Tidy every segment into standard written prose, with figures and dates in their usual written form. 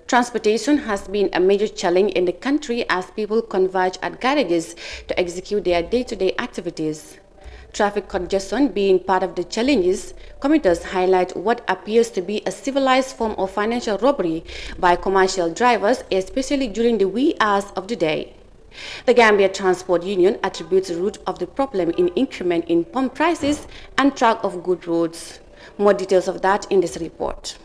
Transportation has been a major challenge in the country as people converge at garages to execute their day-to-day activities. Traffic congestion being part of the challenges, commuters highlight what appears to be a civilized form of financial robbery by commercial drivers, especially during the wee hours of the day. The Gambia Transport Union attributes the root of the problem in increment in pump prices and track of good roads. More details of that in this report.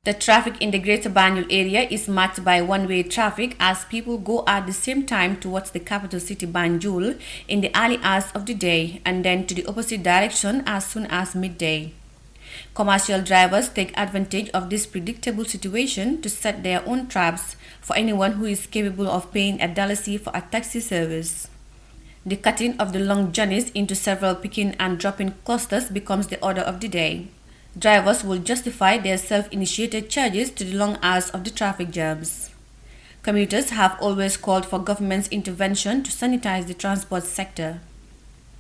The traffic in the Greater Banjul area is marked by one-way traffic as people go at the same time towards the capital city Banjul in the early hours of the day and then to the opposite direction as soon as midday. Commercial drivers take advantage of this predictable situation to set their own traps for anyone who is capable of paying $1 for a taxi service. The cutting of the long journeys into several picking and dropping clusters becomes the order of the day. Drivers will justify their self-initiated charges to the long hours of the traffic jams. Commuters have always called for government's intervention to sanitize the transport sector.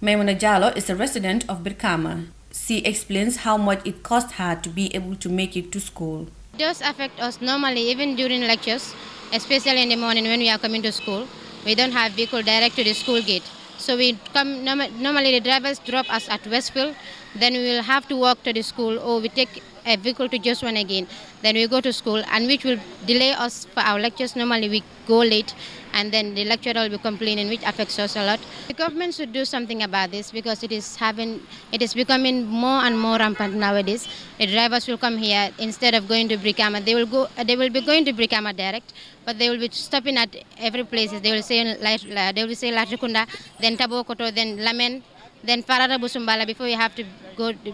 Maimuna Jallo is a resident of Birkama. She explains how much it cost her to be able to make it to school. It does affect us normally, even during lectures, especially in the morning when we are coming to school. We don't have vehicle direct to the school gate. So we come, normally the drivers drop us at Westfield, then we will have to walk to the school or we take a vehicle to just one again. Then we go to school and which will delay us for our lectures. Normally we go late and then the lecturer will be complaining, which affects us a lot. The government should do something about this because it is becoming more and more rampant nowadays. The drivers will come here instead of going to Brikama. They will be going to Brikama direct, but they will be stopping at every place. They will say Latrikunda, then Tabokoto, then Lamen, then Parada Busumbala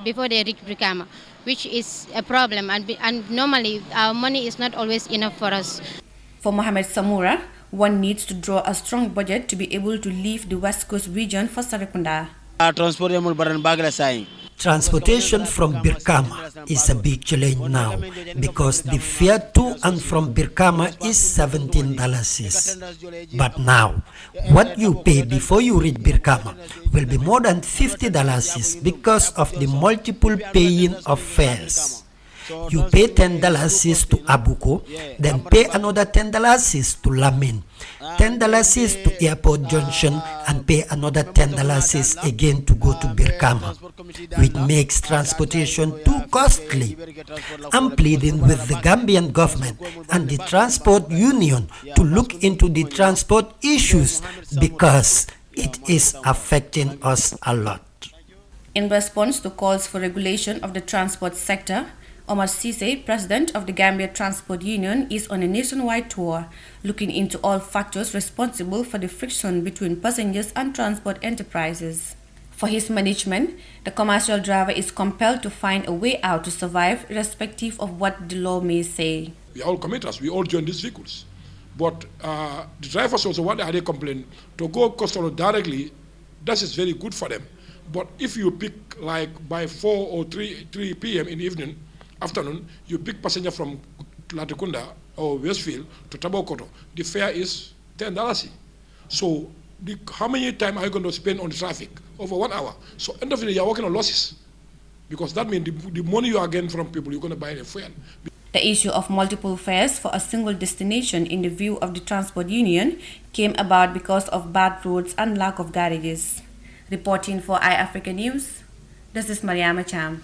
before they reach Brikama, which is a problem. And normally our money is not always enough for us. For Mohamed Samura, one needs to draw a strong budget to be able to leave the West Coast region for Sarekunda. Transportation from Birkama is a big challenge now because the fare to and from Birkama is $17. But now, what you pay before you reach Birkama will be more than $50 because of the multiple paying of fares. You pay $10 to Abuko, then pay another $10 to Lamin, $10 to Airport Junction, and pay another $10 again to go to Birkama, which makes transportation too costly. I'm pleading with the Gambian government and the Transport Union to look into the transport issues because it is affecting us a lot. In response to calls for regulation of the transport sector, Omar Cisse, president of the Gambia Transport Union, is on a nationwide tour, looking into all factors responsible for the friction between passengers and transport enterprises. For his management, the commercial driver is compelled to find a way out to survive, irrespective of what the law may say. We are all commuters, we all join these vehicles. But the drivers also, what they complain, to go customer directly, that is very good for them. But if you pick like by 4 or 3 p.m. in the afternoon, you pick passenger from Latrikunda or Westfield to Tabokoto, the fare is $10. So how many time are you going to spend on the traffic? Over 1 hour. So end of the day, you're working on losses. Because that means the money you are getting from people, you're going to buy the fuel. The issue of multiple fares for a single destination in the view of the Transport Union came about because of bad roads and lack of garages. Reporting for iAfrica News, this is Mariama Cham.